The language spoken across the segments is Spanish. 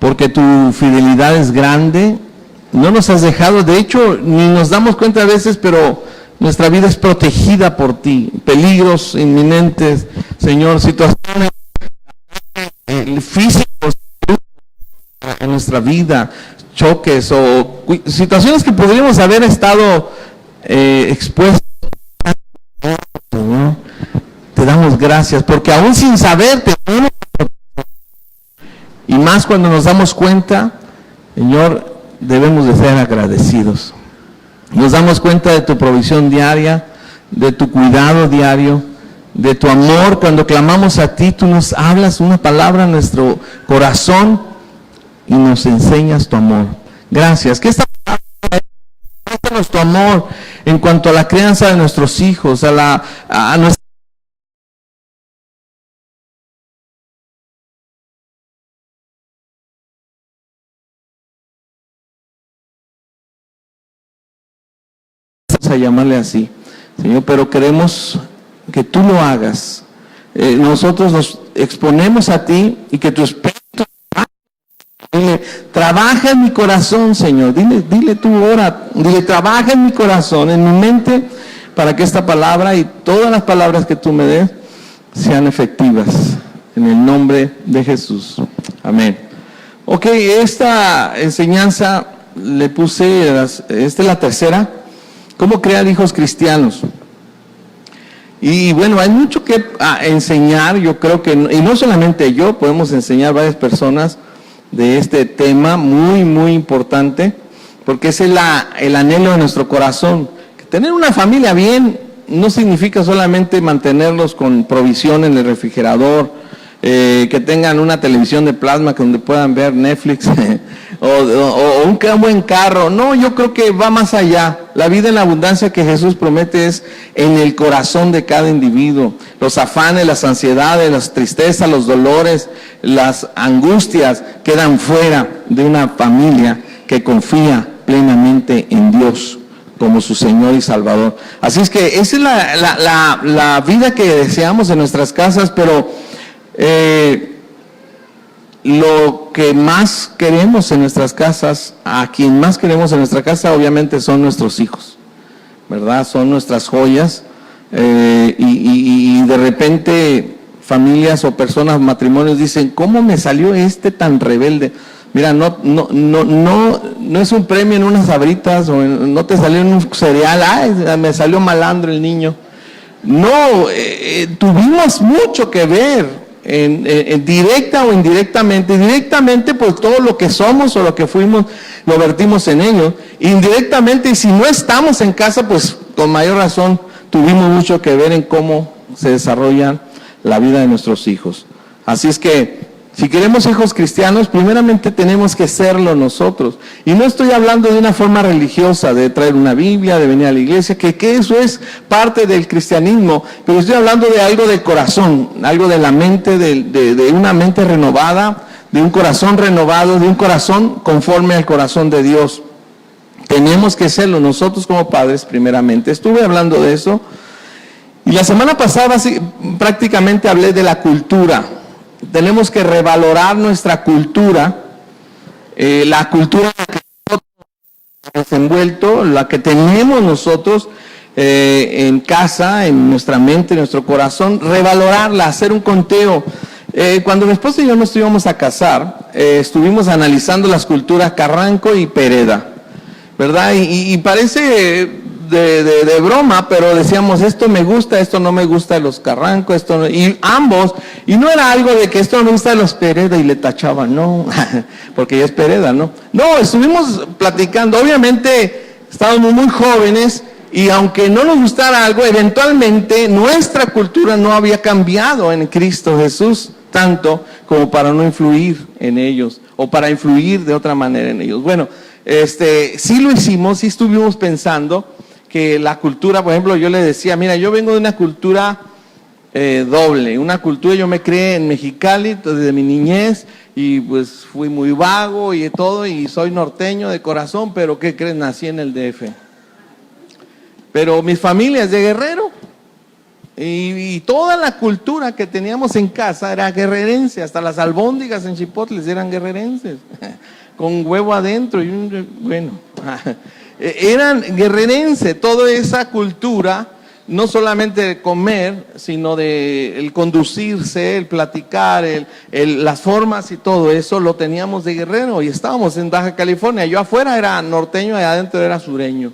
porque tu fidelidad es grande. No nos has dejado, de hecho, ni nos damos cuenta a veces, pero nuestra vida es protegida por ti. Peligros inminentes, Señor, situaciones físicas en nuestra vida, choques o situaciones que podríamos haber estado expuestos. Señor, te damos gracias, porque aún sin saber, y más cuando nos damos cuenta, Señor, debemos de ser agradecidos. Nos damos cuenta de tu provisión diaria, de tu cuidado diario, de tu amor. Cuando clamamos a ti, tú nos hablas una palabra en nuestro corazón y nos enseñas tu amor. Gracias. ¿Qué está pasando? Tu amor en cuanto a la crianza de nuestros hijos, a nuestra a llamarle así, Señor, pero queremos que tú lo hagas. Nosotros nos exponemos a ti y que tu Espíritu trabaja en mi corazón, Señor. Dile tú, ora, dile, trabaja en mi corazón, en mi mente, para que esta palabra y todas las palabras que tú me des sean efectivas. En el nombre de Jesús. Amén. Ok, esta enseñanza le puse, esta es la tercera. ¿Cómo crear hijos cristianos? Y bueno, hay mucho que enseñar, yo creo que, y no solamente yo, podemos enseñar varias personas de este tema muy, muy importante, porque es el anhelo de nuestro corazón. Que tener una familia bien no significa solamente mantenerlos con provisión en el refrigerador, que tengan una televisión de plasma donde puedan ver Netflix o un buen carro. No, yo creo que va más allá. La vida en la abundancia que Jesús promete es en el corazón de cada individuo. Los afanes, las ansiedades, las tristezas, los dolores, las angustias quedan fuera de una familia que confía plenamente en Dios como su Señor y Salvador. Así es que esa es la vida que deseamos en nuestras casas, pero lo que más queremos en nuestras casas, a quien más queremos en nuestra casa, obviamente son nuestros hijos, ¿verdad? Son nuestras joyas, y de repente familias o personas, matrimonios dicen, ¿cómo me salió tan rebelde? Mira, no es un premio en unas sabritas, o no te salió en un cereal, ay, me salió malandro el niño. No, tuvimos mucho que ver. En directa o indirectamente. Directamente, pues todo lo que somos o lo que fuimos lo vertimos en ellos. Indirectamente, y si no estamos en casa, pues con mayor razón tuvimos mucho que ver en cómo se desarrolla la vida de nuestros hijos. Así es que si queremos hijos cristianos, primeramente tenemos que serlo nosotros. Y no estoy hablando de una forma religiosa, de traer una Biblia, de venir a la iglesia, que eso es parte del cristianismo, pero estoy hablando de algo del corazón, algo de la mente, de una mente renovada, de un corazón renovado, de un corazón conforme al corazón de Dios. Tenemos que serlo nosotros como padres primeramente. Estuve hablando de eso, y la semana pasada prácticamente hablé de la cultura. Tenemos que revalorar nuestra cultura, la cultura en la que nosotros hemos desenvuelto, la que tenemos nosotros en casa, en nuestra mente, en nuestro corazón, revalorarla, hacer un conteo. Cuando mi esposa y yo nos íbamos a casar, estuvimos analizando las culturas Carranco y Pereda, ¿verdad? Y parece de broma, pero decíamos, esto me gusta, esto no me gusta de los Carranco, esto no, y ambos, y no era algo de que esto no me gusta de los Pereda y le tachaban, no, porque ya es Pereda, ¿no? No, estuvimos platicando, obviamente estábamos muy jóvenes, y aunque no nos gustara algo, eventualmente nuestra cultura no había cambiado en Cristo Jesús tanto como para no influir en ellos, o para influir de otra manera en ellos. Bueno, sí lo hicimos, sí estuvimos pensando que la cultura, por ejemplo, yo le decía, mira, yo vengo de una cultura doble, una cultura, yo me crié en Mexicali desde mi niñez, y pues fui muy vago y todo, y soy norteño de corazón, pero ¿qué crees? Nací en el DF. Pero mi familia es de Guerrero, Y toda la cultura que teníamos en casa era guerrerense, hasta las albóndigas en chipotles eran guerrerenses, con huevo adentro eran guerrerense, toda esa cultura, no solamente de comer, sino de el conducirse, el platicar, las formas y todo eso, lo teníamos de Guerrero, y estábamos en Baja California. Yo afuera era norteño y adentro era sureño.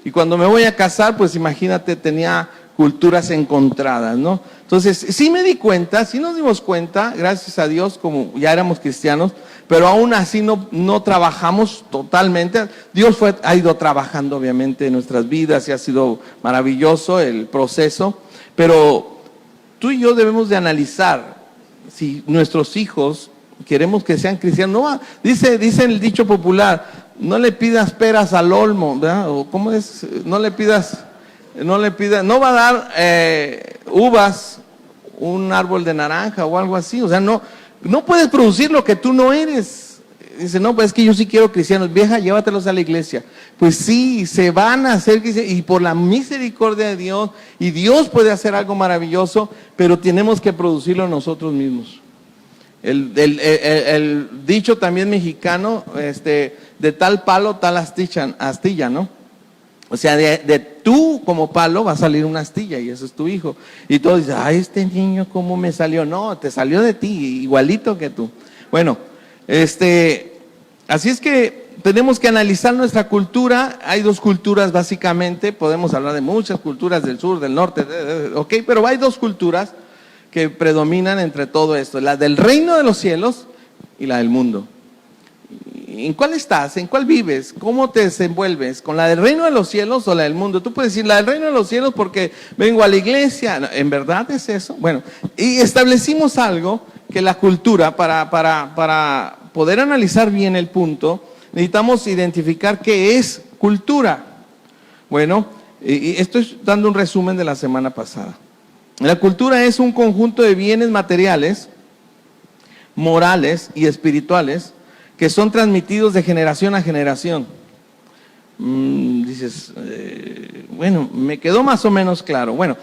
Y cuando me voy a casar, pues imagínate, tenía culturas encontradas, ¿no? Entonces, sí me di cuenta, sí nos dimos cuenta, gracias a Dios, como ya éramos cristianos, pero aún así no trabajamos totalmente. Dios ha ido trabajando obviamente en nuestras vidas y ha sido maravilloso el proceso, pero tú y yo debemos de analizar si nuestros hijos queremos que sean cristianos. No, dice el dicho popular, no le pidas peras al olmo, ¿verdad? O ¿cómo es? No va a dar uvas un árbol de naranja o algo así. O sea, no puedes producir lo que tú no eres. Dice, no, pues es que yo sí quiero cristianos. Vieja, llévatelos a la iglesia. Pues sí, se van a hacer cristianos, y por la misericordia de Dios, y Dios puede hacer algo maravilloso, pero tenemos que producirlo nosotros mismos. El dicho también mexicano, de tal palo, tal astilla, ¿no? O sea, de tú como palo va a salir una astilla, y eso es tu hijo. Y todos dicen, ay, este niño cómo me salió. No, te salió de ti, igualito que tú. Bueno, así es que tenemos que analizar nuestra cultura. Hay dos culturas básicamente, podemos hablar de muchas culturas del sur, del norte, ok, pero hay dos culturas que predominan entre todo esto, la del reino de los cielos y la del mundo. ¿En cuál estás? ¿En cuál vives? ¿Cómo te desenvuelves? ¿Con la del reino de los cielos o la del mundo? Tú puedes decir la del reino de los cielos porque vengo a la iglesia. No, ¿en verdad es eso? Bueno, y establecimos algo que la cultura, para poder analizar bien el punto, necesitamos identificar qué es cultura. Bueno, y estoy dando un resumen de la semana pasada. La cultura es un conjunto de bienes materiales, morales y espirituales que son transmitidos de generación a generación. Dices, bueno, me quedó más o menos claro. Bueno,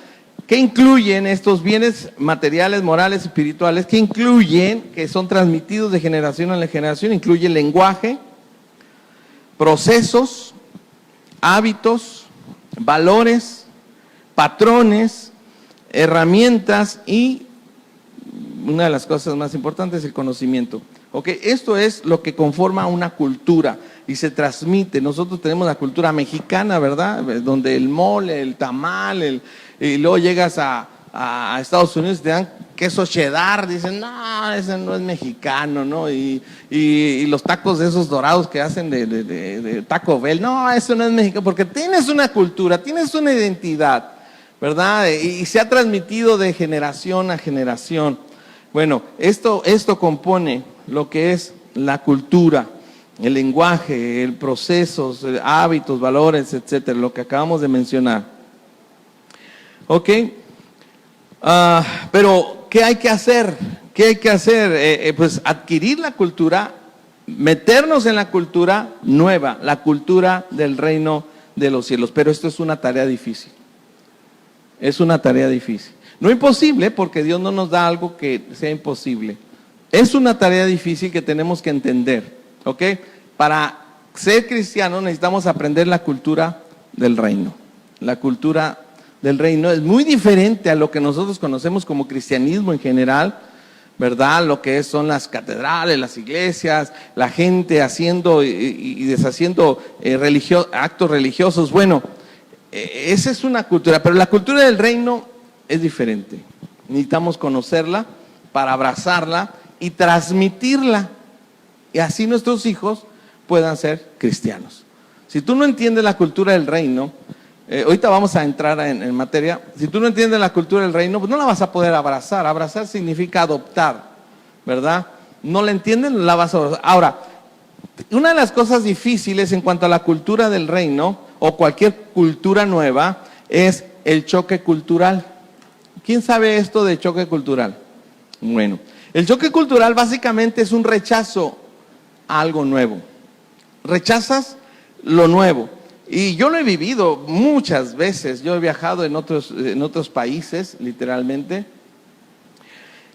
¿qué incluyen estos bienes materiales, morales, espirituales? ¿Qué incluyen que son transmitidos de generación a generación? Incluye lenguaje, procesos, hábitos, valores, patrones, herramientas y una de las cosas más importantes, el conocimiento. Okay, esto es lo que conforma una cultura y se transmite. Nosotros tenemos la cultura mexicana, ¿verdad? Donde el mole, el tamal, y luego llegas a Estados Unidos y te dan queso cheddar, dicen, no, ese no es mexicano, ¿no? Y los tacos de esos dorados que hacen de Taco Bell, no, eso no es mexicano, porque tienes una cultura, tienes una identidad, ¿verdad? Y se ha transmitido de generación a generación. Bueno, esto compone lo que es la cultura, el lenguaje, el procesos, hábitos, valores, etcétera, lo que acabamos de mencionar. Ok, pero ¿qué hay que hacer? ¿Qué hay que hacer? Pues adquirir la cultura, meternos en la cultura nueva, la cultura del reino de los cielos. Pero esto es una tarea difícil. Es una tarea difícil. No imposible, porque Dios no nos da algo que sea imposible. Es una tarea difícil que tenemos que entender, ¿ok? Para ser cristianos necesitamos aprender la cultura del reino. La cultura del reino es muy diferente a lo que nosotros conocemos como cristianismo en general, ¿verdad? Lo que son las catedrales, las iglesias, la gente haciendo y deshaciendo actos religiosos. Bueno, esa es una cultura, pero la cultura del reino es diferente. Necesitamos conocerla para abrazarla y transmitirla, y así nuestros hijos puedan ser cristianos. Si tú no entiendes la cultura del reino, ahorita vamos a entrar en materia. Si tú no entiendes la cultura del reino, pues no la vas a poder abrazar. Abrazar significa adoptar, ¿verdad? No la entiendes, la vas a abrazar. Ahora, una de las cosas difíciles en cuanto a la cultura del reino o cualquier cultura nueva es el choque cultural. ¿Quién sabe esto de choque cultural? Bueno, el choque cultural básicamente es un rechazo a algo nuevo. Rechazas lo nuevo. Y yo lo he vivido muchas veces. Yo he viajado en otros países, literalmente.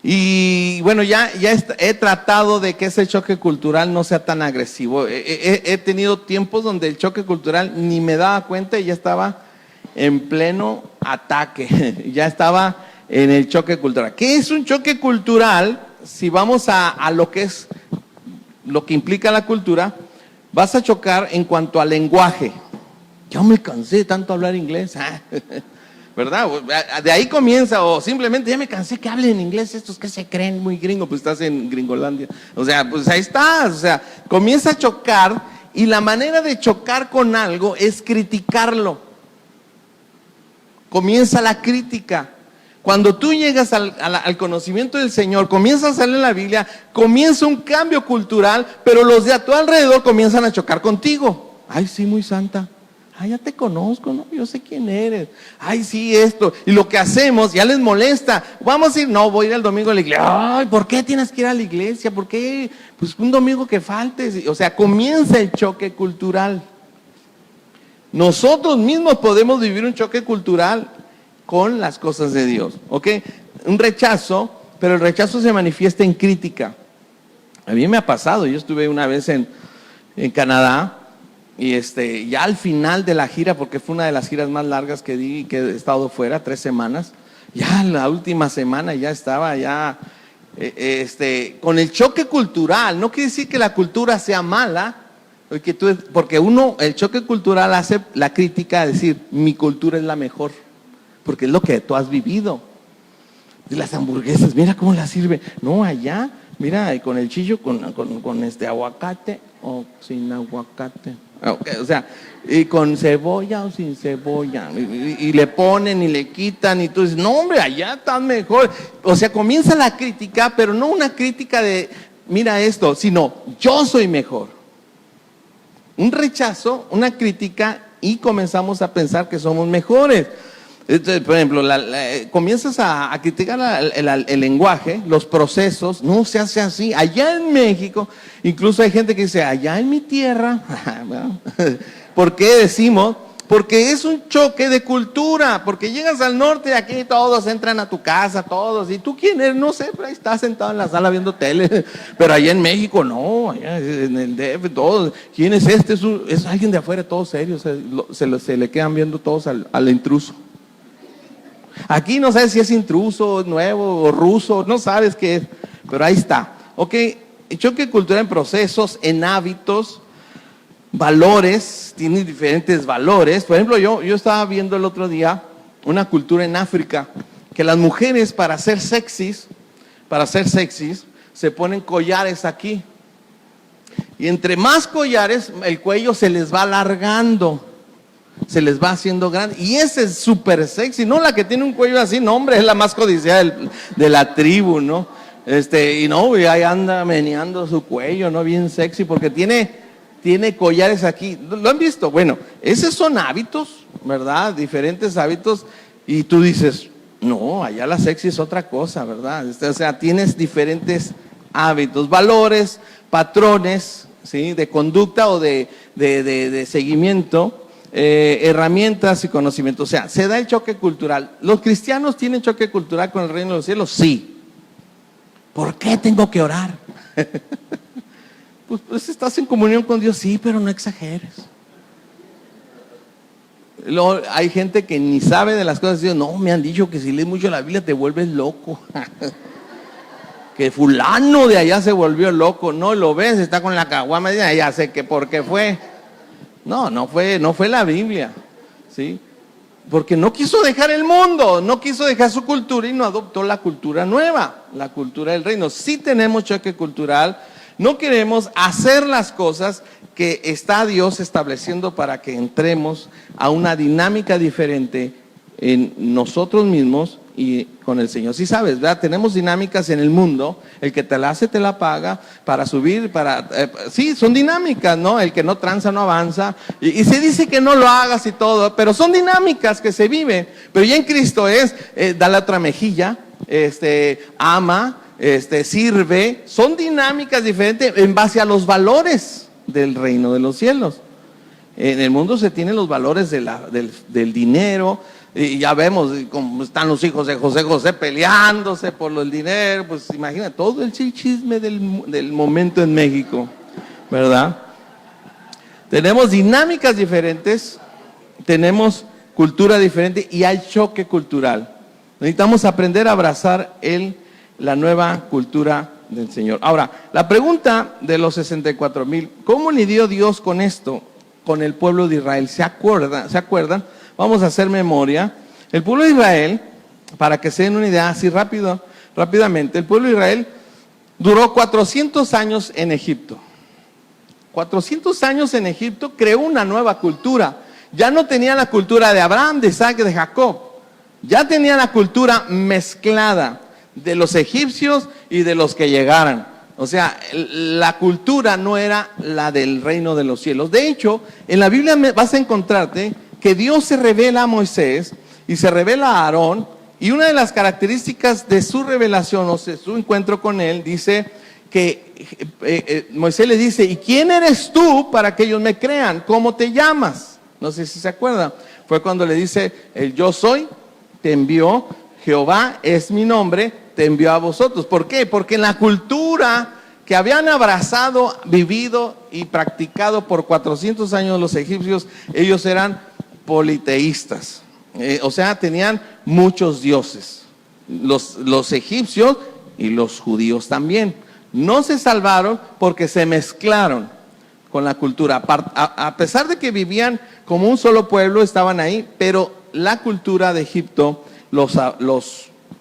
Y bueno, ya he tratado de que ese choque cultural no sea tan agresivo. He tenido tiempos donde el choque cultural ni me daba cuenta y ya estaba en pleno ataque. Ya estaba en el choque cultural. ¿Qué es un choque cultural? Si vamos a lo que es, lo que implica la cultura, vas a chocar en cuanto al lenguaje. Yo me cansé de tanto hablar inglés, ¿verdad? De ahí comienza, o simplemente ya me cansé que hablen inglés estos que se creen muy gringos, pues estás en Gringolandia. O sea, pues ahí estás, o sea, comienza a chocar y la manera de chocar con algo es criticarlo. Comienza la crítica. Cuando tú llegas al conocimiento del Señor, comienzas a leer la Biblia, comienza un cambio cultural, pero los de a tu alrededor comienzan a chocar contigo. Ay, sí, muy santa. Ay, ya te conozco, ¿no? Yo sé quién eres. Ay, sí, esto. Y lo que hacemos ya les molesta. Vamos a ir, no, voy a ir el domingo a la iglesia. Ay, ¿por qué tienes que ir a la iglesia? ¿Por qué? Pues un domingo que faltes. O sea, comienza el choque cultural. Nosotros mismos podemos vivir un choque cultural con las cosas de Dios, ¿ok? Un rechazo, pero el rechazo se manifiesta en crítica. A mí me ha pasado, yo estuve una vez en Canadá y ya al final de la gira, porque fue una de las giras más largas que di, que he estado fuera, 3 semanas, ya la última semana ya estaba con el choque cultural. No quiere decir que la cultura sea mala, porque el choque cultural hace la crítica de decir, mi cultura es la mejor. Porque es lo que tú has vivido. De las hamburguesas, mira cómo las sirve. No, allá, mira, con el chillo, con aguacate o sin aguacate. Okay, o sea, y con cebolla o sin cebolla. Y le ponen y le quitan y tú dices, no hombre, allá están mejor. O sea, comienza la crítica, pero no una crítica de, mira esto, sino yo soy mejor. Un rechazo, una crítica y comenzamos a pensar que somos mejores. Entonces, por ejemplo, comienzas a criticar el lenguaje, los procesos, no se hace así. Allá en México, incluso hay gente que dice, allá en mi tierra, ¿por qué decimos? Porque es un choque de cultura, porque llegas al norte y aquí todos entran a tu casa, todos, y tú quién eres, no sé, pero ahí estás sentado en la sala viendo tele, pero allá en México no, allá en el DF todos, ¿quién es este? Es alguien de afuera, todos serios, se le quedan viendo todos al intruso. Aquí no sabes si es intruso, nuevo o ruso, no sabes qué es, pero ahí está. Ok, choque cultural en procesos, en hábitos, valores, tiene diferentes valores. Por ejemplo, yo estaba viendo el otro día una cultura en África, que las mujeres para ser sexys, se ponen collares aquí. Y entre más collares, el cuello se les va alargando. Se les va haciendo grande, y ese es súper sexy, no la que tiene un cuello así, no hombre, es la más codiciada de la tribu, ¿no? Y ahí anda meneando su cuello, ¿no? Bien sexy, porque tiene collares aquí, ¿lo han visto? Bueno, esos son hábitos, ¿verdad? Diferentes hábitos, y tú dices, no, allá la sexy es otra cosa, ¿verdad? O sea, tienes diferentes hábitos, valores, patrones, ¿sí? De conducta o de seguimiento. Herramientas y conocimientos. O sea, se da el choque cultural. ¿Los cristianos tienen choque cultural con el reino de los cielos? Sí. ¿Por qué tengo que orar? pues estás en comunión con Dios, sí, pero no exageres. Hay gente que ni sabe de las cosas de Dios. No, me han dicho que si lees mucho la Biblia te vuelves loco. Que fulano de allá se volvió loco. No lo ves, está con la caguama, ya sé que por qué fue. No fue la Biblia, ¿sí? Porque no quiso dejar el mundo, no quiso dejar su cultura y no adoptó la cultura nueva, la cultura del reino. Sí tenemos choque cultural, no queremos hacer las cosas que está Dios estableciendo para que entremos a una dinámica diferente en nosotros mismos y con el Señor. Sí sabes, ¿verdad? Tenemos dinámicas en el mundo, el que te la hace te la paga, para subir, sí, son dinámicas, ¿no? El que no tranza no avanza, y se dice que no lo hagas y todo, pero son dinámicas que se viven. Pero ya en Cristo es, da la otra mejilla, ama, sirve, son dinámicas diferentes en base a los valores del reino de los cielos. En el mundo se tienen los valores del dinero, y ya vemos cómo están los hijos de José peleándose por el dinero. Pues imagina todo el chisme del momento en México, ¿verdad? Tenemos dinámicas diferentes, tenemos cultura diferente y hay choque cultural. Necesitamos aprender a abrazar la nueva cultura del Señor. Ahora, la pregunta de los 64,000, ¿cómo lidió Dios con esto, con el pueblo de Israel? ¿Se acuerdan? Vamos a hacer memoria. El pueblo de Israel, para que se den una idea así rápidamente, el pueblo de Israel duró 400 años en Egipto. 400 años en Egipto, creó una nueva cultura. Ya no tenía la cultura de Abraham, de Isaac, de Jacob. Ya tenía la cultura mezclada de los egipcios y de los que llegaran. O sea, la cultura no era la del reino de los cielos. De hecho, en la Biblia vas a encontrarte que Dios se revela a Moisés y se revela a Aarón, y una de las características de su revelación, o sea, su encuentro con él, dice que Moisés le dice: ¿y quién eres tú para que ellos me crean? ¿Cómo te llamas? No sé si se acuerdan. Fue cuando le dice: el yo soy te envió, Jehová es mi nombre, te envió a vosotros. ¿Por qué? Porque en la cultura que habían abrazado, vivido y practicado por 400 años los egipcios, ellos eran politeístas. O sea, tenían muchos dioses. Los egipcios y los judíos también. No se salvaron porque se mezclaron con la cultura. A pesar de que vivían como un solo pueblo, estaban ahí, pero la cultura de Egipto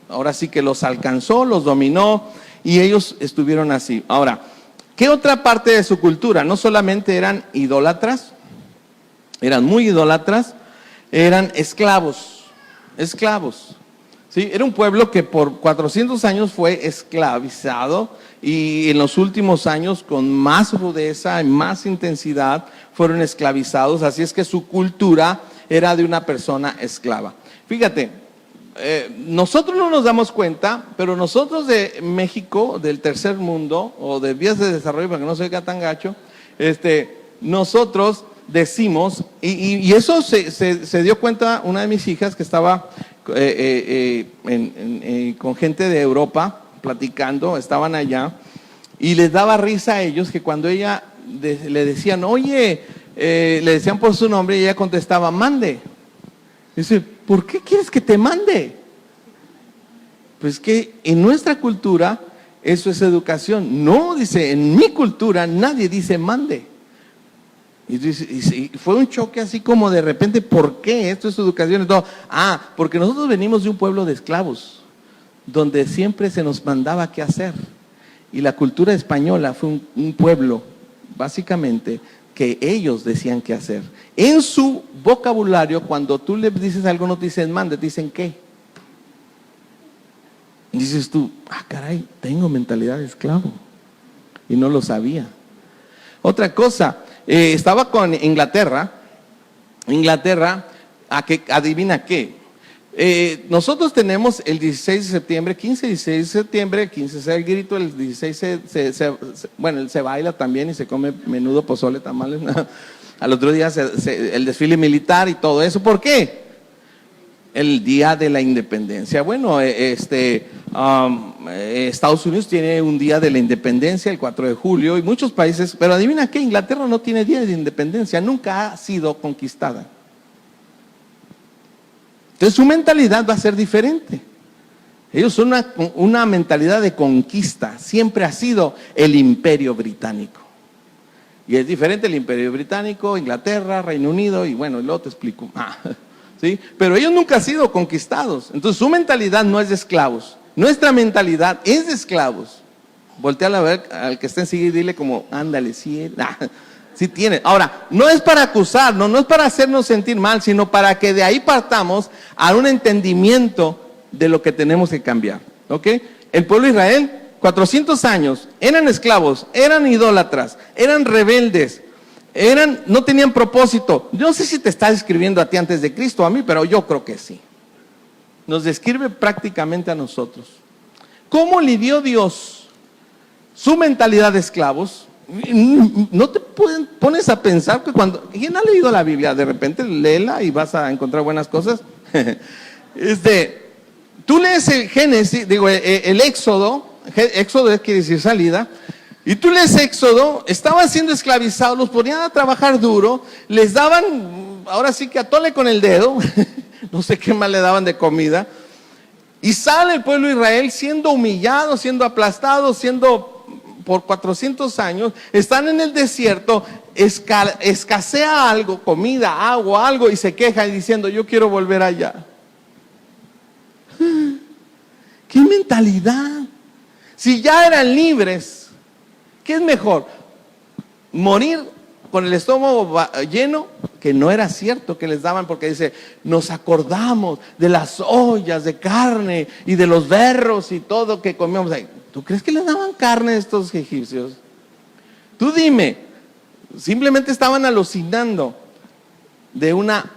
ahora sí que los alcanzó, los dominó, y ellos estuvieron así. Ahora, ¿qué otra parte de su cultura? No solamente eran idólatras, eran muy idólatras, eran esclavos. ¿Sí? Era un pueblo que por 400 años fue esclavizado, y en los últimos años, con más rudeza y más intensidad, fueron esclavizados. Así es que su cultura era de una persona esclava. Fíjate, nosotros no nos damos cuenta, pero nosotros de México, del tercer mundo, o de vías de desarrollo, para que no se oiga tan gacho, nosotros decimos, y eso se dio cuenta una de mis hijas que estaba con gente de Europa platicando, estaban allá, y les daba risa a ellos que cuando ella le decían: oye, le decían por su nombre, y ella contestaba: mande. Dice: ¿por qué quieres que te mande? Pues que en nuestra cultura eso es educación. No, dice, en mi cultura nadie dice mande. Y fue un choque así como de repente: ¿por qué? Esto es educación y todo. Porque nosotros venimos de un pueblo de esclavos, donde siempre se nos mandaba qué hacer. Y la cultura española fue un pueblo, básicamente, que ellos decían qué hacer. En su vocabulario, cuando tú le dices algo, no te dicen mande, te dicen qué. Y dices tú: caray, tengo mentalidad de esclavo. Y no lo sabía. Otra cosa, estaba con Inglaterra, adivina qué. Nosotros tenemos el 16 de septiembre, 15 y 16 de septiembre, 15 se da el grito, el 16 se baila también y se come menudo, pozole, tamales. Al otro día el desfile militar y todo eso. ¿Por qué? El día de la independencia. Bueno, Estados Unidos tiene un día de la independencia, el 4 de julio, y muchos países, pero adivina qué, Inglaterra no tiene día de independencia, nunca ha sido conquistada. Entonces su mentalidad va a ser diferente. Ellos son una mentalidad de conquista. Siempre ha sido el imperio británico. Y es diferente el imperio británico, Inglaterra, Reino Unido, y bueno, luego te explico. ¿Sí? Pero ellos nunca han sido conquistados. Entonces su mentalidad no es de esclavos. Nuestra mentalidad es de esclavos. Voltea a ver al que esté enseguida y dile como: ándale, sí. Sí tiene. Ahora, no es para acusarnos, no es para hacernos sentir mal, sino para que de ahí partamos a un entendimiento de lo que tenemos que cambiar. ¿Ok? El pueblo de Israel, 400 años, eran esclavos, eran idólatras, eran rebeldes, no tenían propósito. Yo no sé si te está describiendo a ti antes de Cristo, a mí, pero yo creo que sí. Nos describe prácticamente a nosotros. ¿Cómo lidió Dios su mentalidad de esclavos? No te pones a pensar que cuando... ¿Quién ha leído la Biblia? De repente léela y vas a encontrar buenas cosas. Tú lees el Génesis, el Éxodo. Éxodo quiere decir salida. Y tú lees Éxodo, estaban siendo esclavizados, los ponían a trabajar duro, les daban, ahora sí que atole con el dedo, no sé qué más le daban de comida. Y sale el pueblo de Israel siendo humillado, siendo aplastado, por 400 años, están en el desierto, escasea algo, comida, agua, algo, y se quejan diciendo, yo quiero volver allá. ¿Qué mentalidad? Si ya eran libres, ¿qué es mejor? Morir con el estómago lleno, que no era cierto que les daban, porque dice, nos acordamos de las ollas de carne y de los berros y todo que comíamos ahí. ¿Tú crees que les daban carne a estos egipcios? Tú dime, simplemente estaban alucinando de una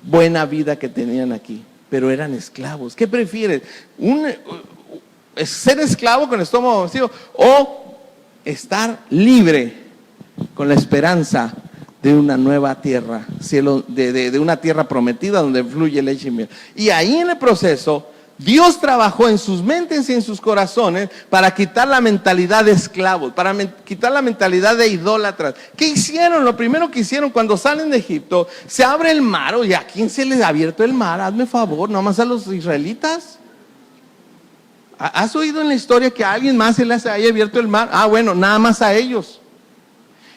buena vida que tenían aquí, pero eran esclavos. ¿Qué prefieres? ¿Ser esclavo con el estómago vacío o estar libre con la esperanza de una nueva tierra, cielo, de una tierra prometida donde fluye leche y miel? Y ahí en el proceso, Dios trabajó en sus mentes y en sus corazones para quitar la mentalidad de esclavos, para quitar la mentalidad de idólatras. ¿Qué hicieron? Lo primero que hicieron cuando salen de Egipto, se abre el mar. Oye, ¿a quién se les ha abierto el mar? Hazme favor, nomás a los israelitas. ¿Has oído en la historia que a alguien más se les haya abierto el mar? Bueno, nada más a ellos.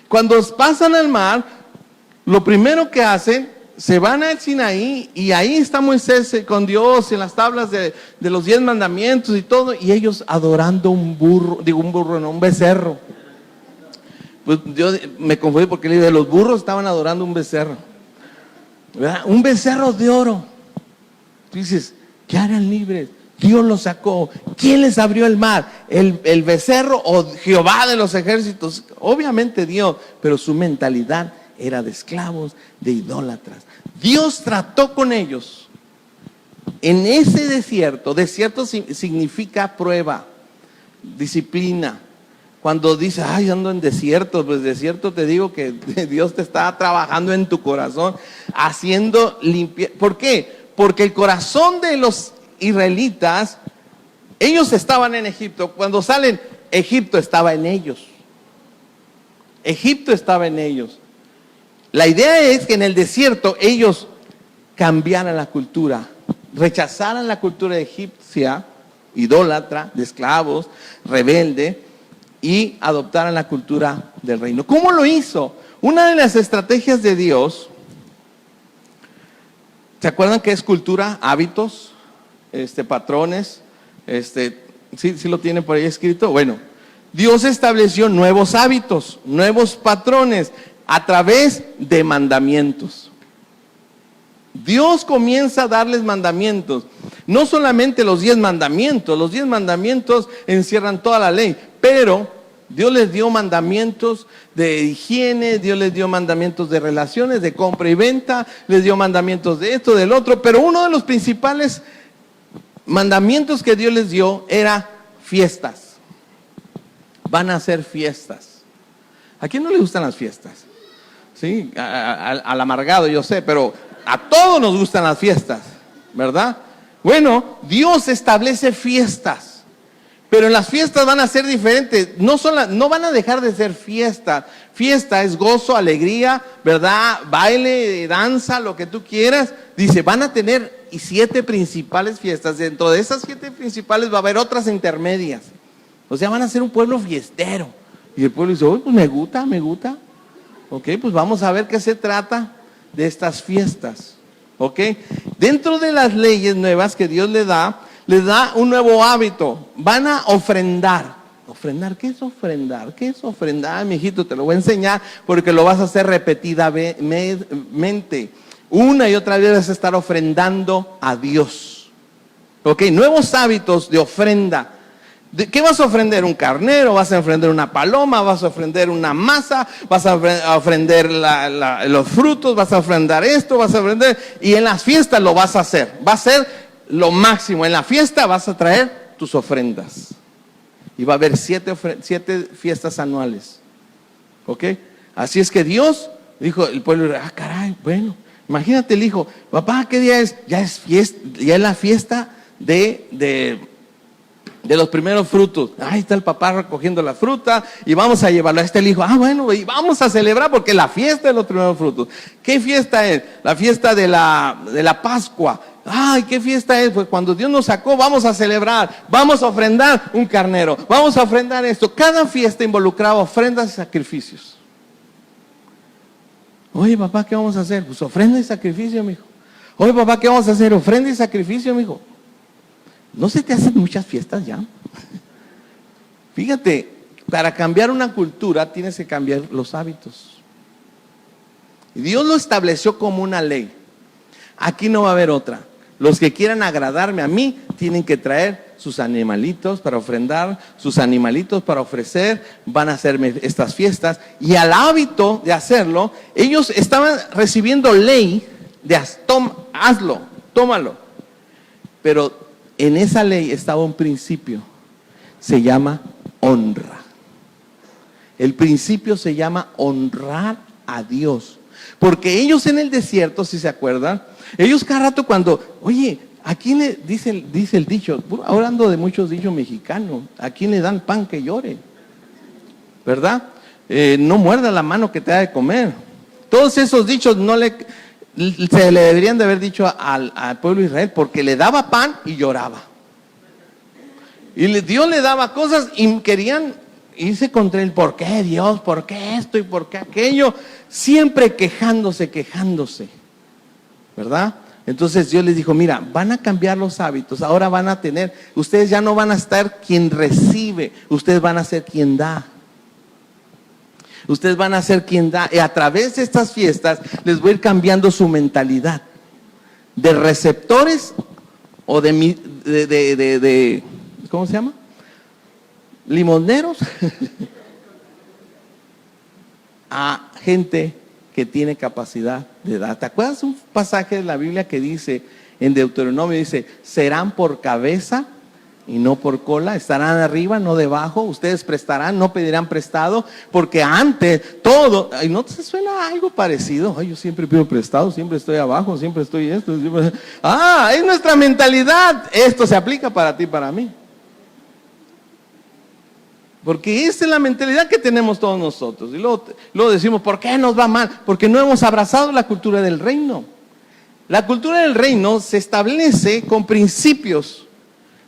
Cuando pasan al mar, lo primero que hacen, se van al Sinaí y ahí está Moisés con Dios en las tablas de los 10 mandamientos y todo, y ellos adorando un becerro. Pues yo me confundí porque le digo, los burros estaban adorando un becerro, ¿verdad? Un becerro de oro. Tú dices, ¿qué harán libres? Dios los sacó. ¿Quién les abrió el mar? ¿El becerro o Jehová de los ejércitos? Obviamente Dios, pero su mentalidad era de esclavos, de idólatras. Dios trató con ellos en ese desierto. Desierto significa prueba, disciplina. Cuando dices, ando en desierto, pues desierto te digo que Dios te está trabajando en tu corazón, haciendo limpieza. ¿Por qué? Porque el corazón de los israelitas, ellos estaban en Egipto. Cuando salen, Egipto estaba en ellos. Egipto estaba en ellos. La idea es que en el desierto ellos cambiaran la cultura, rechazaran la cultura egipcia, idólatra, de esclavos, rebelde, y adoptaran la cultura del reino. ¿Cómo lo hizo? Una de las estrategias de Dios, ¿se acuerdan qué es cultura? Hábitos, patrones, ¿sí lo tienen por ahí escrito? Bueno, Dios estableció nuevos hábitos, nuevos patrones, a través de mandamientos. Dios comienza a darles mandamientos. No solamente los 10 mandamientos encierran toda la ley, pero Dios les dio mandamientos de higiene, Dios les dio mandamientos de relaciones, de compra y venta, les dio mandamientos de esto, del otro, pero uno de los principales mandamientos que Dios les dio era fiestas. Van a hacer fiestas. ¿A quién no le gustan las fiestas? Sí, al amargado yo sé, pero a todos nos gustan las fiestas, ¿verdad? Bueno, Dios establece fiestas, pero en las fiestas van a ser diferentes. No van a dejar de ser fiestas. Fiesta es gozo, alegría, ¿verdad? Baile, danza, lo que tú quieras. Dice, van a tener 7 principales fiestas. Dentro de esas 7 principales va a haber otras intermedias. O sea, van a ser un pueblo fiestero. Y el pueblo dice, pues me gusta. Ok, pues vamos a ver qué se trata de estas fiestas. Ok, dentro de las leyes nuevas que Dios les da un nuevo hábito. Van a ofrendar. ¿Ofrendar? ¿Qué es ofrendar? ¿Qué es ofrendar, mijito? Te lo voy a enseñar porque lo vas a hacer repetidamente. Una y otra vez vas a estar ofrendando a Dios. Ok, nuevos hábitos de ofrenda. ¿Qué vas a ofrender? ¿Un carnero? ¿Vas a ofrender una paloma? ¿Vas a ofrender una masa? ¿Vas a ofrender los frutos? ¿Vas a ofrendar esto? ¿Vas a ofrender? Y en las fiestas lo vas a hacer. Va a ser lo máximo. En la fiesta vas a traer tus ofrendas. Y va a haber 7 fiestas anuales. ¿Ok? Así es que Dios dijo, el pueblo, caray, bueno, imagínate el hijo, papá, ¿qué día es? Ya es fiesta, ya es la fiesta de los primeros frutos. Ahí está el papá recogiendo la fruta y vamos a llevarlo. Ahí está el hijo, bueno, y vamos a celebrar porque es la fiesta de los primeros frutos. ¿Qué fiesta es? La fiesta de la Pascua. Ay, ¿qué fiesta es? Pues cuando Dios nos sacó, vamos a celebrar, vamos a ofrendar un carnero, vamos a ofrendar esto. Cada fiesta involucraba ofrendas y sacrificios. Oye, papá, ¿qué vamos a hacer? Pues ofrenda y sacrificio, mijo. Oye, papá, ¿qué vamos a hacer? Ofrenda y sacrificio, mijo. ¿No se te hacen muchas fiestas ya? Fíjate, para cambiar una cultura tienes que cambiar los hábitos. Y Dios lo estableció como una ley. Aquí no va a haber otra. Los que quieran agradarme a mí tienen que traer sus animalitos para ofrendar, sus animalitos para ofrecer, van a hacerme estas fiestas. Y al hábito de hacerlo, ellos estaban recibiendo ley de hazlo, tómalo. Pero en esa ley estaba un principio, se llama honra. El principio se llama honrar a Dios. Porque ellos en el desierto, si se acuerdan, ellos cada rato cuando, oye, ¿a quién le dice el dicho? Hablando de muchos dichos mexicanos, ¿a quién le dan pan que llore? ¿Verdad? No muerda la mano que te da de comer. Todos esos dichos se le deberían de haber dicho al pueblo de Israel, porque le daba pan y lloraba. Y Dios le daba cosas y querían irse contra él. ¿Por qué Dios? ¿Por qué esto y por qué aquello? Siempre quejándose. ¿Verdad? Entonces Dios les dijo, mira, van a cambiar los hábitos. Ahora van a tener, ustedes ya no van a estar quien recibe, ustedes van a ser quien da. Ustedes van a ser quien da. Y a través de estas fiestas les voy a ir cambiando su mentalidad. De receptores o de ¿cómo se llama? Limoneros. A gente que tiene capacidad de dar. ¿Te acuerdas un pasaje de la Biblia que dice, en Deuteronomio dice, serán por cabeza y no por cola, estarán arriba, no debajo, ustedes prestarán, no pedirán prestado, porque antes todo, ¿y no te suena algo parecido? Ay, yo siempre pido prestado, siempre estoy abajo, siempre estoy esto, es nuestra mentalidad, esto se aplica para ti, para mí. Porque esa es la mentalidad que tenemos todos nosotros. Y luego decimos, ¿por qué nos va mal? Porque no hemos abrazado la cultura del reino. La cultura del reino se establece con principios.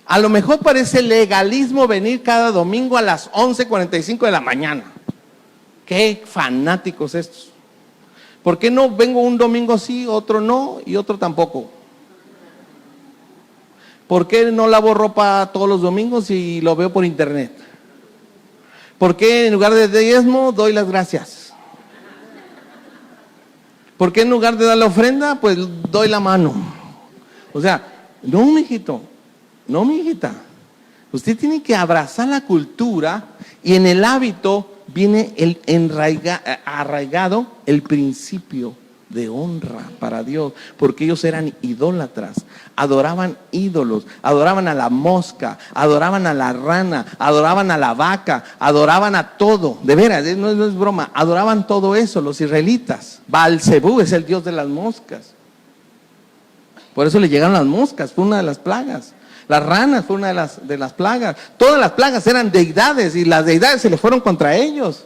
A lo mejor parece legalismo venir cada domingo a las 11:45 de la mañana. Qué fanáticos estos. ¿Por qué no vengo un domingo sí, otro no y otro tampoco? ¿Por qué no lavo ropa todos los domingos y lo veo por internet? ¿Por qué en lugar de diezmo doy las gracias? ¿Por qué en lugar de dar la ofrenda, pues doy la mano? O sea, no, mijito, no, mijita. Usted tiene que abrazar la cultura y en el hábito viene arraigado el principio de honra para Dios, porque ellos eran idólatras, adoraban ídolos, adoraban a la mosca, adoraban a la rana, adoraban a la vaca, adoraban a todo, de veras, no es broma, adoraban todo eso los israelitas. Baal-zebú es el dios de las moscas, por eso le llegaron las moscas, fue una de las plagas. Las ranas fue una de las plagas. Todas las plagas eran deidades y las deidades se le fueron contra ellos.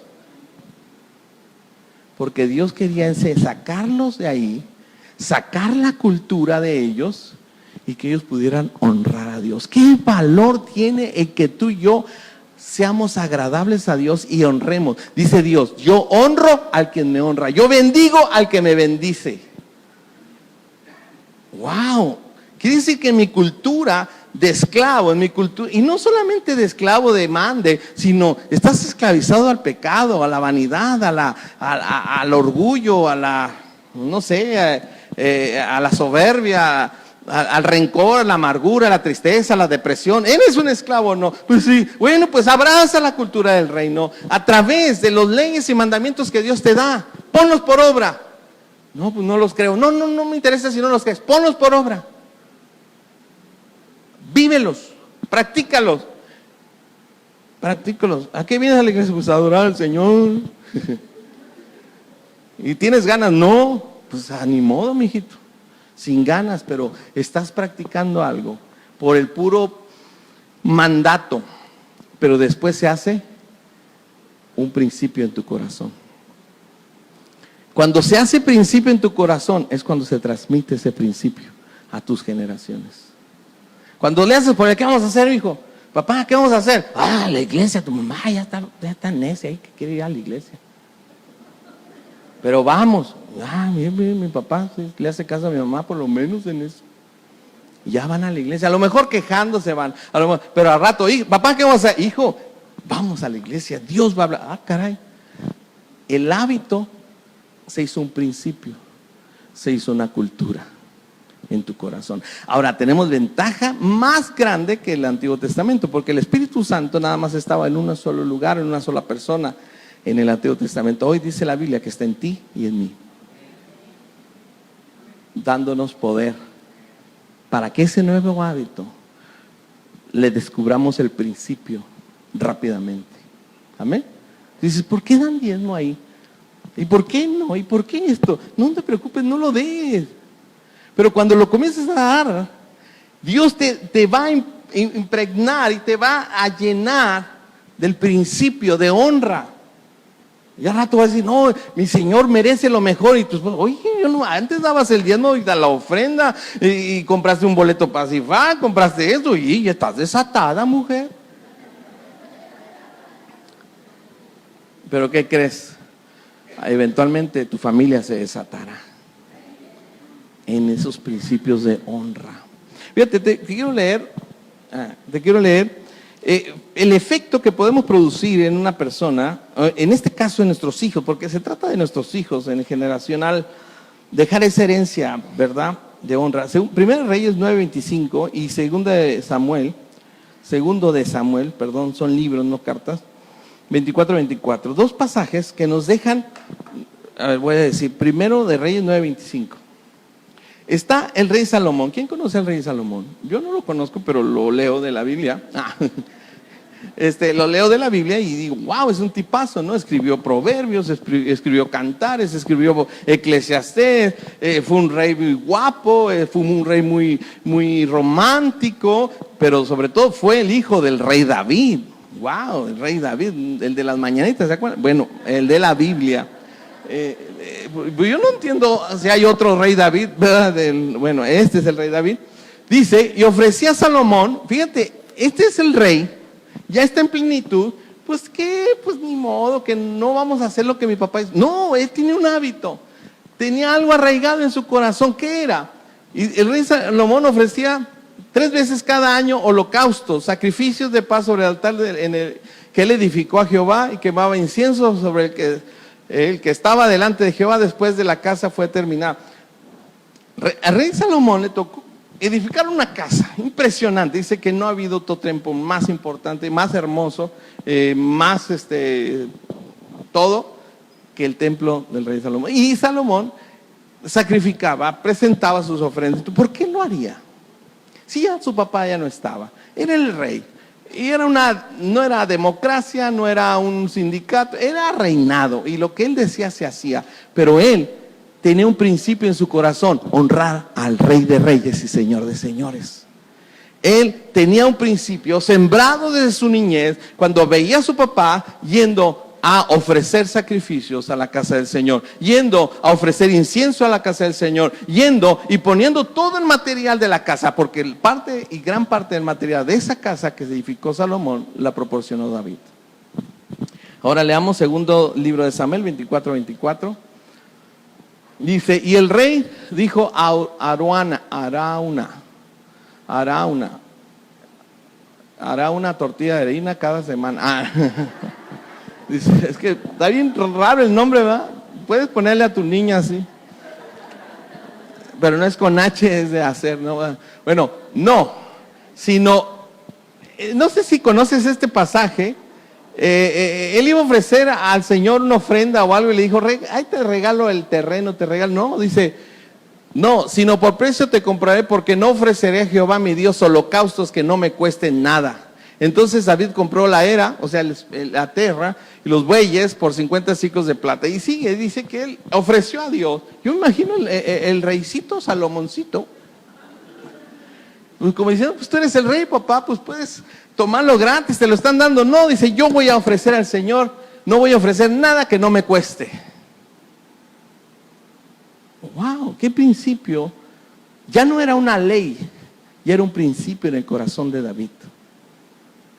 Porque Dios quería sacarlos de ahí, sacar la cultura de ellos y que ellos pudieran honrar a Dios. ¿Qué valor tiene el que tú y yo seamos agradables a Dios y honremos? Dice Dios, yo honro al quien me honra, yo bendigo al que me bendice. ¡Wow! Quiere decir que en mi cultura de esclavo, en mi cultura, y no solamente de esclavo de mande, sino estás esclavizado al pecado, a la vanidad, al orgullo, a la, no sé, a la soberbia, al rencor, a la amargura, a la tristeza, a la depresión. ¿Eres un esclavo o no? Pues sí. Bueno, pues abraza la cultura del reino a través de las leyes y mandamientos que Dios te da. Ponlos por obra. No, pues no los creo. No me interesa si no los crees. Ponlos por obra. Vívelos, practícalos. ¿A qué vienes a la iglesia? Pues a adorar al Señor. ¿Y tienes ganas? No, pues ni modo, mijito, sin ganas, pero estás practicando algo por el puro mandato, pero después se hace un principio en tu corazón. Cuando se hace principio en tu corazón es cuando se transmite ese principio a tus generaciones. Cuando le haces, ¿por qué vamos a hacer, hijo? Papá, ¿qué vamos a hacer? La iglesia, tu mamá ya está necia ahí que quiere ir a la iglesia. Pero vamos, mi papá sí, le hace caso a mi mamá por lo menos en eso. Ya van a la iglesia, a lo mejor quejándose van, pero al rato, papá, ¿qué vamos a hacer? Hijo, vamos a la iglesia, Dios va a hablar. Caray, el hábito se hizo un principio, se hizo una cultura en tu corazón. Ahora tenemos ventaja más grande que el Antiguo Testamento, porque el Espíritu Santo nada más estaba en un solo lugar, en una sola persona en el Antiguo Testamento. Hoy dice la Biblia que está en ti y en mí, dándonos poder para que ese nuevo hábito le descubramos el principio rápidamente. Amén. Dices, ¿por qué dan diezmo ahí? ¿Y por qué no? ¿Y por qué esto? No te preocupes, no lo des. Pero cuando lo comiences a dar, Dios te va a impregnar y te va a llenar del principio de honra. Y al rato vas a decir, no, mi Señor merece lo mejor. Y tú, oye, antes dabas el diezmo y la ofrenda y compraste un boleto para Cifá, compraste eso y ya estás desatada, mujer. Pero ¿qué crees? Eventualmente tu familia se desatará en esos principios de honra. Fíjate, te quiero leer el efecto que podemos producir en una persona, en este caso en nuestros hijos, porque se trata de nuestros hijos en el generacional, dejar esa herencia, ¿verdad?, de honra. Primero Reyes 9:25 y Segundo de Samuel, son libros, no cartas, 24:24. Dos pasajes que nos dejan, voy a decir, primero de Reyes 9:25. Está el rey Salomón. ¿Quién conoce al rey Salomón? Yo no lo conozco, pero lo leo de la Biblia. Lo leo de la Biblia y digo, wow, es un tipazo, ¿no? Escribió Proverbios, escribió Cantares, escribió Eclesiastés, fue un rey muy guapo, fue un rey muy, muy romántico, pero sobre todo fue el hijo del rey David. Wow, el rey David, el de las mañanitas, ¿se acuerdan? Bueno, el de la Biblia. Yo no entiendo si hay otro rey David, ¿verdad? Bueno, este es el rey David. Dice, y ofrecía a Salomón, fíjate, este es el rey, ya está en plenitud, pues qué, pues ni modo, que no vamos a hacer lo que mi papá dice. No, él tiene un hábito, tenía algo arraigado en su corazón. ¿Qué era? Y el rey Salomón ofrecía 3 veces cada año holocaustos, sacrificios de paz sobre el altar que él edificó a Jehová, y quemaba incienso sobre el que estaba delante de Jehová después de la casa fue terminada. Al rey Salomón le tocó edificar una casa impresionante. Dice que no ha habido otro templo más importante, más hermoso, más todo que el templo del rey Salomón. Y Salomón sacrificaba, presentaba sus ofrendas. ¿Por qué lo haría? Si ya su papá ya no estaba, era el rey. Y no era democracia, no era un sindicato, era reinado. Y lo que él decía se hacía. Pero él tenía un principio en su corazón: honrar al Rey de Reyes y Señor de Señores. Él tenía un principio sembrado desde su niñez, cuando veía a su papá yendo a ofrecer sacrificios a la casa del Señor, yendo a ofrecer incienso a la casa del Señor, yendo y poniendo todo el material de la casa, porque gran parte del material de esa casa que se edificó Salomón la proporcionó David. Ahora leamos segundo libro de Samuel 24:24. Dice, y el rey dijo a hará una tortilla de harina cada semana. Dice, es que está bien raro el nombre, ¿verdad? Puedes ponerle a tu niña así, pero no es con H, es de hacer, ¿no? Bueno, no, sino, no sé si conoces este pasaje. Él iba a ofrecer al Señor una ofrenda o algo y le dijo, ahí te regalo el terreno, no, dice, no, sino por precio te compraré, porque no ofreceré a Jehová mi Dios holocaustos que no me cuesten nada. Entonces David compró la era, o sea, la tierra y los bueyes por 50 siclos de plata. Y sigue, dice que él ofreció a Dios. Yo me imagino el reycito Salomoncito, pues como diciendo, pues tú eres el rey, papá, pues puedes tomarlo gratis, te lo están dando. No, dice, yo voy a ofrecer al Señor, no voy a ofrecer nada que no me cueste. Wow, qué principio. Ya no era una ley, ya era un principio en el corazón de David.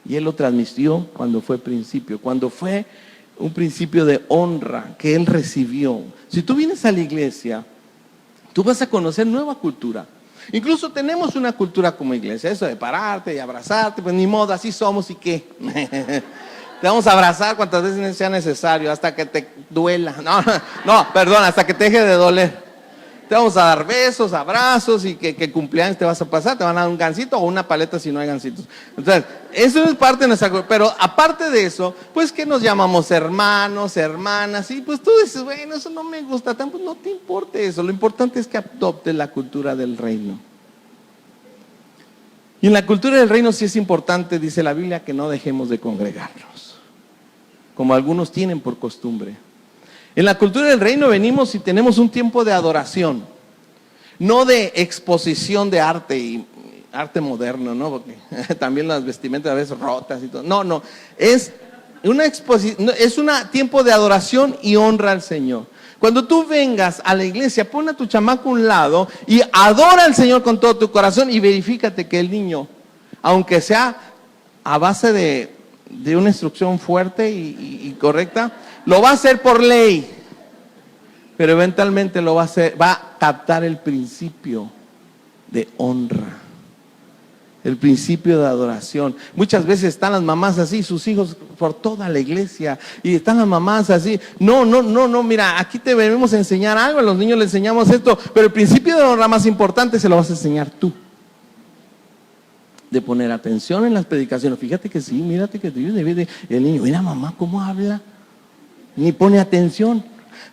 Y él lo transmitió cuando fue principio, cuando fue un principio de honra que él recibió. Si tú vienes a la iglesia, tú vas a conocer nueva cultura. Incluso tenemos una cultura como iglesia, eso de pararte y abrazarte, pues ni modo, así somos y qué. Te vamos a abrazar cuantas veces sea necesario, hasta que te duela. Perdón, hasta que te deje de doler. Te vamos a dar besos, abrazos y que cumpleaños te vas a pasar, te van a dar un gansito o una paleta si no hay gansitos. Entonces, eso es parte de nuestra cultura. Pero aparte de eso, pues que nos llamamos hermanos, hermanas, y pues tú dices, bueno, eso no me gusta tanto, pues no te importe eso. Lo importante es que adoptes la cultura del reino. Y en la cultura del reino sí es importante, dice la Biblia, que no dejemos de congregarnos, como algunos tienen por costumbre. En la cultura del reino venimos y tenemos un tiempo de adoración, no de exposición de arte y arte moderno, ¿no? Porque también las vestimentas a veces rotas y todo. No, es una exposición, es un tiempo de adoración y honra al Señor. Cuando tú vengas a la iglesia, pon a tu chamaco a un lado y adora al Señor con todo tu corazón y verifícate que el niño, aunque sea a base de una instrucción fuerte y correcta, lo va a hacer por ley, pero eventualmente lo va a hacer, va a captar el principio de honra, el principio de adoración. Muchas veces están las mamás así, sus hijos por toda la iglesia, y están las mamás así, no, mira, aquí te debemos enseñar algo, a los niños les enseñamos esto, pero el principio de honra más importante se lo vas a enseñar tú. De poner atención en las predicaciones. Fíjate que sí, mírate que Dios debe de. El niño, mira mamá, ¿cómo habla? Ni pone atención.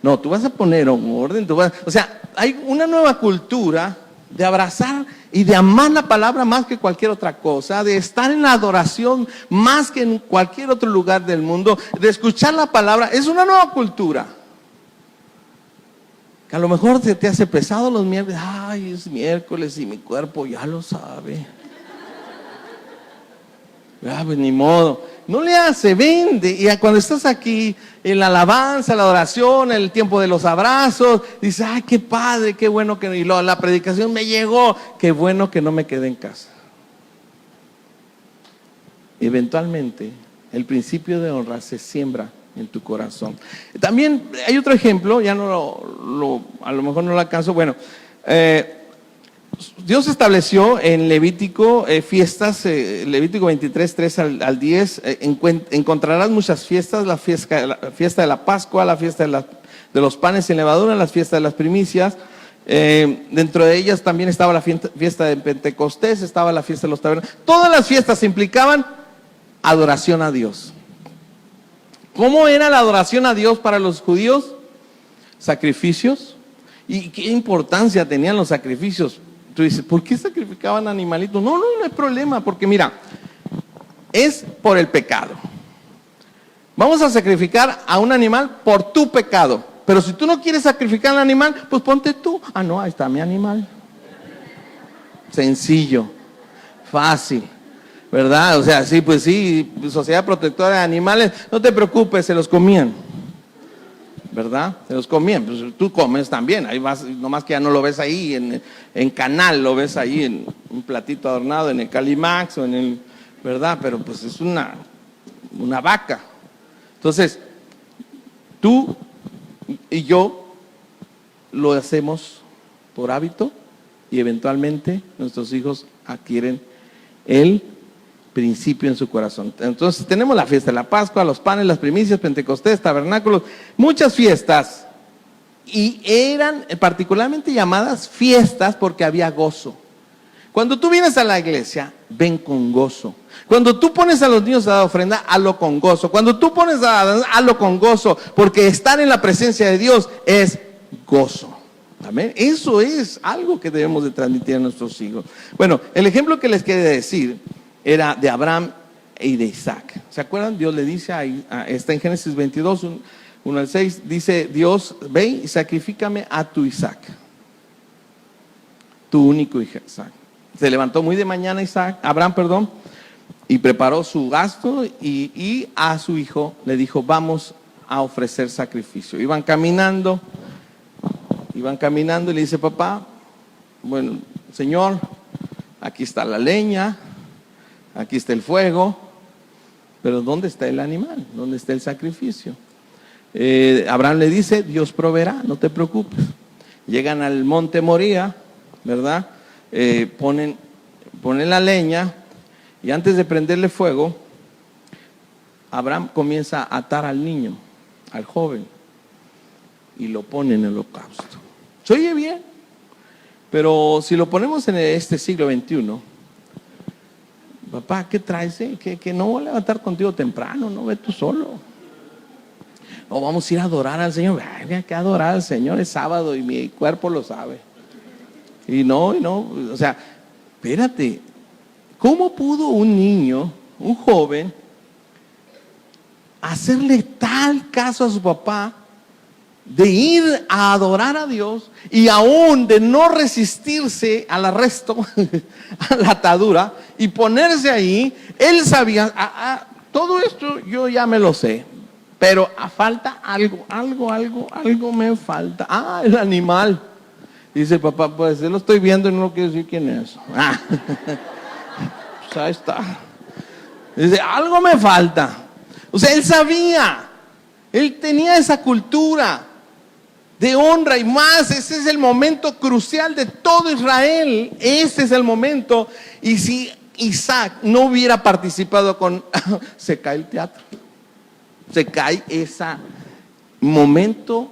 No, tú vas a poner orden, o sea, hay una nueva cultura de abrazar y de amar la palabra más que cualquier otra cosa, de estar en la adoración más que en cualquier otro lugar del mundo, de escuchar la palabra. Es una nueva cultura. Que a lo mejor se te hace pesado los miércoles. Ay, es miércoles y mi cuerpo ya lo sabe. Pues ni modo, no le hace, vende. Y cuando estás aquí en la alabanza, la adoración, en el tiempo de los abrazos, dices, ay, qué padre, qué bueno que, y la predicación me llegó, qué bueno que no me quedé en casa. Eventualmente, el principio de honra se siembra en tu corazón. También hay otro ejemplo, ya no a lo mejor no lo alcanzo, bueno, Dios estableció en Levítico fiestas, Levítico 23, 3 al 10, encontrarás muchas fiestas, la fiesta de la Pascua, la fiesta de los panes sin levadura, las fiestas de las primicias. Dentro de ellas también estaba la fiesta de Pentecostés, estaba la fiesta de los tabernáculos. Todas las fiestas implicaban adoración a Dios. ¿Cómo era la adoración a Dios para los judíos? Sacrificios. ¿Y qué importancia tenían los sacrificios? Tú dices, ¿por qué sacrificaban animalitos? No hay problema, porque mira, es por el pecado. Vamos a sacrificar a un animal por tu pecado. Pero si tú no quieres sacrificar al animal, pues ponte tú. Ah, no, ahí está mi animal. Sencillo, fácil, ¿verdad? O sea, sí, pues sí, Sociedad Protectora de Animales, no te preocupes, se los comían. ¿Verdad? Se los comían, pues tú comes también, ahí vas, nomás que ya no lo ves ahí en canal, lo ves ahí en un platito adornado, en el Calimax o en el, ¿verdad? Pero pues es una vaca. Entonces, tú y yo lo hacemos por hábito y eventualmente nuestros hijos adquieren el principio en su corazón. Entonces tenemos la fiesta de la Pascua, los panes, las primicias, Pentecostés, tabernáculos, muchas fiestas, y eran particularmente llamadas fiestas porque había gozo. Cuando tú vienes a la iglesia, ven con gozo. Cuando tú pones a los niños a dar ofrenda, hazlo con gozo. Cuando tú pones a dar, hazlo con gozo, porque estar en la presencia de Dios es gozo. Amén. Eso es algo que debemos de transmitir a nuestros hijos. Bueno, el ejemplo que les quería decir era de Abraham y de Isaac. ¿Se acuerdan? Dios le dice, está en Génesis 22, 1 al 6, dice Dios, ve y sacrifícame a tu Isaac, tu único hijo Isaac. Se levantó muy de mañana Abraham, y preparó su gasto y a su hijo le dijo, vamos a ofrecer sacrificio. Iban caminando y le dice, papá, bueno, Señor, aquí está la leña, aquí está el fuego, pero ¿dónde está el animal? ¿Dónde está el sacrificio? Abraham le dice, Dios proveerá, no te preocupes. Llegan al monte Moría, ¿verdad? Ponen la leña y antes de prenderle fuego, Abraham comienza a atar al niño, al joven, y lo pone en el holocausto. ¿Se oye bien? Pero si lo ponemos en este siglo XXI, papá, ¿qué traes? Que no voy a levantar contigo temprano, no, ve tú solo. No, vamos a ir a adorar al Señor. Hay que adorar al Señor, es sábado y mi cuerpo lo sabe. Y no, o sea, espérate, ¿cómo pudo un niño, un joven, hacerle tal caso a su papá de ir a adorar a Dios y aún de no resistirse al arresto, a la atadura y ponerse ahí? Él sabía, todo esto yo ya me lo sé, pero falta algo me falta. El animal. Dice papá, pues yo lo estoy viendo y no quiero decir quién es. Pues ahí está. Dice, algo me falta. O sea, él sabía, él tenía esa cultura de honra y más. Ese es el momento crucial de todo Israel. Ese es el momento. Y si Isaac no hubiera participado se cae el teatro. Se cae ese momento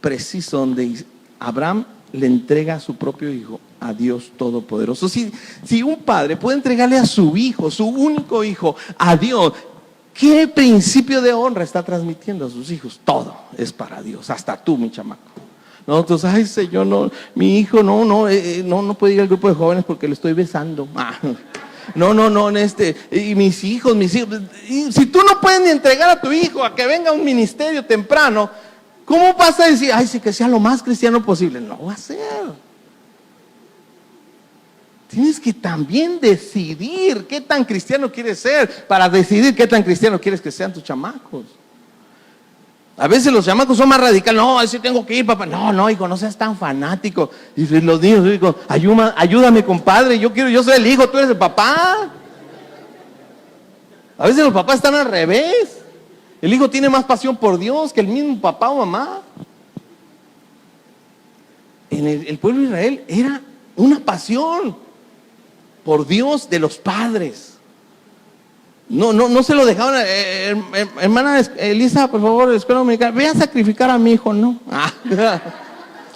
preciso donde Abraham le entrega a su propio hijo a Dios Todopoderoso. Si un padre puede entregarle a su hijo, su único hijo, a Dios, ¿qué principio de honra está transmitiendo a sus hijos? Todo es para Dios, hasta tú, mi chamaco. No, entonces, ay Señor, no, mi hijo no puede ir al grupo de jóvenes porque le estoy besando. Y mis hijos. Y si tú no puedes ni entregar a tu hijo a que venga a un ministerio temprano, ¿cómo vas a decir, sí, que sea lo más cristiano posible? No va a ser. Tienes que también decidir qué tan cristiano quieres ser para decidir qué tan cristiano quieres que sean tus chamacos. A veces los chamacos son más radicales. No, así tengo que ir, papá. No, hijo, no seas tan fanático. Y los niños, digo, ayúdame, compadre. Yo soy el hijo, tú eres el papá. A veces los papás están al revés. El hijo tiene más pasión por Dios que el mismo papá o mamá. En el pueblo de Israel era una pasión por Dios de los padres. No se lo dejaban. Hermana Elisa, por favor, escuela dominical, ve a sacrificar a mi hijo, ¿no?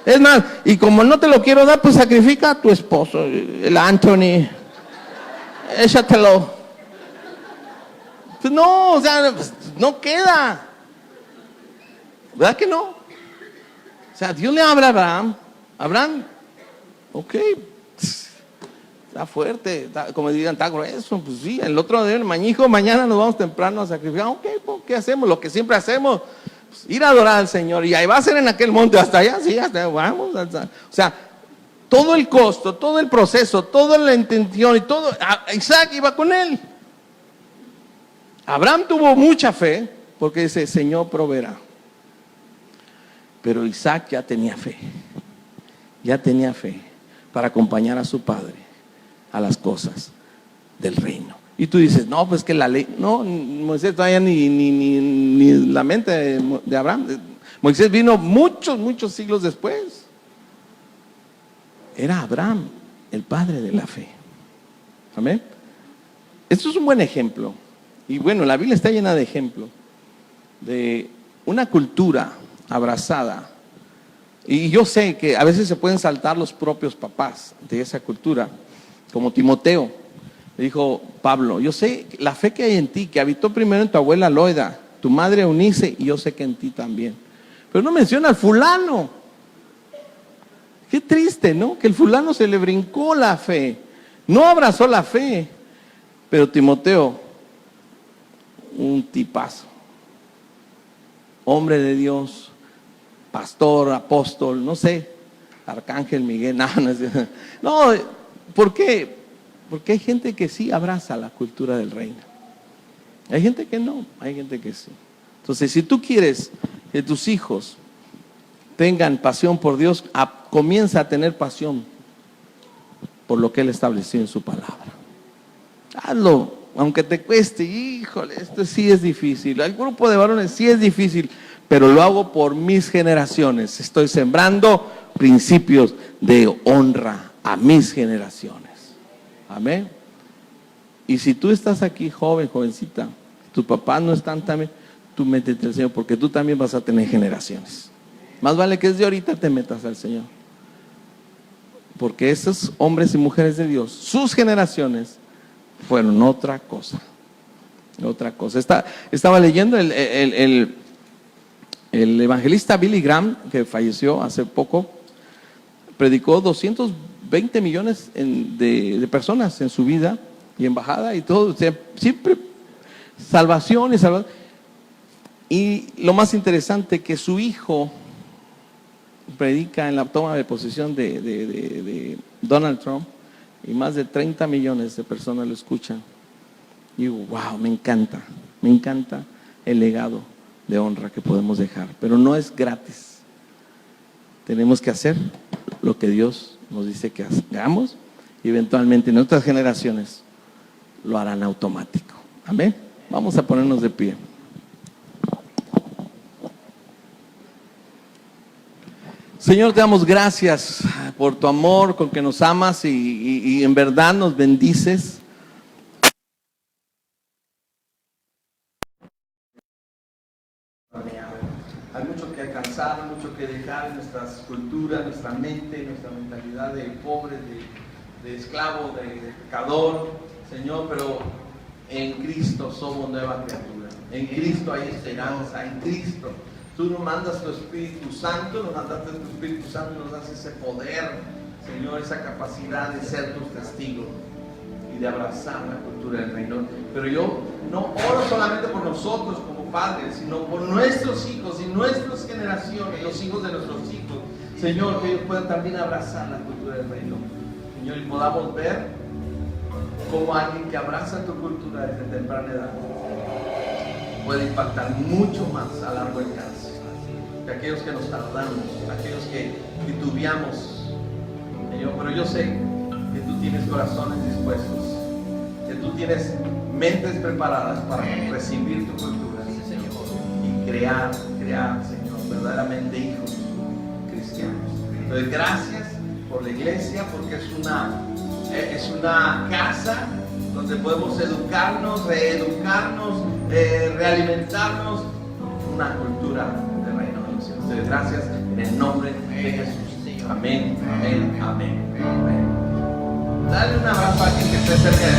Es más, y como no te lo quiero dar, pues sacrifica a tu esposo, el Anthony. Échatelo. Pues no, o sea, pues no queda. ¿Verdad que no? O sea, Dios le habla a Abraham, ok, está fuerte, como digan, está grueso, pues sí, el otro día, hijo, mañana nos vamos temprano a sacrificar. Ok, pues, ¿qué hacemos? Lo que siempre hacemos, pues, ir a adorar al Señor. Y ahí va a ser en aquel monte, hasta allá, sí, hasta allá, vamos. O sea, todo el costo, todo el proceso, toda la intención y todo, Isaac iba con él. Abraham tuvo mucha fe, porque dice, Señor proveerá. Pero Isaac ya tenía fe para acompañar a su padre a las cosas del reino. Y tú dices, no, pues que la ley, no, Moisés todavía ni la mente de Abraham. Moisés vino muchos siglos después. Era Abraham el padre de la fe. Amén. Esto es un buen ejemplo. Y bueno, la Biblia está llena de ejemplos de una cultura abrazada. Y yo sé que a veces se pueden saltar los propios papás de esa cultura, como Timoteo. Le dijo Pablo, yo sé la fe que hay en ti, que habitó primero en tu abuela Loida, tu madre Eunice, y yo sé que en ti también. Pero no menciona al fulano. Qué triste, ¿no? Que el fulano se le brincó la fe, no abrazó la fe. Pero Timoteo, un tipazo, hombre de Dios, pastor, apóstol, no sé, Arcángel Miguel, no, ¿por qué? Porque hay gente que sí abraza la cultura del reino, hay gente que no, hay gente que sí. Entonces, si tú quieres que tus hijos tengan pasión por Dios, comienza a tener pasión por lo que Él estableció en su palabra. Hazlo, aunque te cueste. Híjole, esto sí es difícil. El grupo de varones sí es difícil, pero lo hago por mis generaciones. Estoy sembrando principios de honra a mis generaciones. Amén. Y si tú estás aquí, joven, jovencita, tus papás no están también, tú métete al Señor, porque tú también vas a tener generaciones. Más vale que desde ahorita te metas al Señor, porque esos hombres y mujeres de Dios, sus generaciones fueron otra cosa. Otra cosa. Estaba leyendo el evangelista Billy Graham, que falleció hace poco, predicó 220 millones de personas en su vida y embajada y todo, o sea, siempre salvación y salvación. Y lo más interesante, que su hijo predica en la toma de posesión de Donald Trump, y más de 30 millones de personas lo escuchan. Y wow, me encanta el legado de honra que podemos dejar, pero no es gratis. Tenemos que hacer lo que Dios nos dice que hagamos, y eventualmente nuestras generaciones lo harán automático. Amén. Vamos a ponernos de pie. Señor, te damos gracias por tu amor con que nos amas y en verdad nos bendices. Hay mucho que alcanzar, mucho que dejar en nuestras culturas, nuestra mente, nuestra mentalidad de pobre, de esclavo, de pecador, Señor, pero en Cristo somos nueva criatura. En Cristo hay esperanza, en Cristo. Tú nos mandas tu Espíritu Santo, nos mandaste tu Espíritu Santo, nos das ese poder, Señor, esa capacidad de ser tus testigos y de abrazar la cultura del reino. Pero yo no oro solamente por nosotros como padres, sino por nuestros hijos y nuestras generaciones, los hijos de nuestros hijos. Señor, que ellos puedan también abrazar la cultura del reino. Señor, y podamos ver cómo alguien que abraza tu cultura desde temprana edad puede impactar mucho más a largo alcance que aquellos que nos tardamos, aquellos que titubeamos, Señor. Pero yo sé que tú tienes corazones dispuestos, que tú tienes mentes preparadas para recibir tu cultura, Señor, y crear, Señor, verdaderamente hijos cristianos. Entonces, gracias por la iglesia, porque es una casa donde podemos educarnos, reeducarnos, realimentarnos, una cultura del reino de los cielos. Entonces, gracias en el nombre de Jesús. Amén, amén, amén, amén. Dale un abrazo a quien que esté cerca de ti.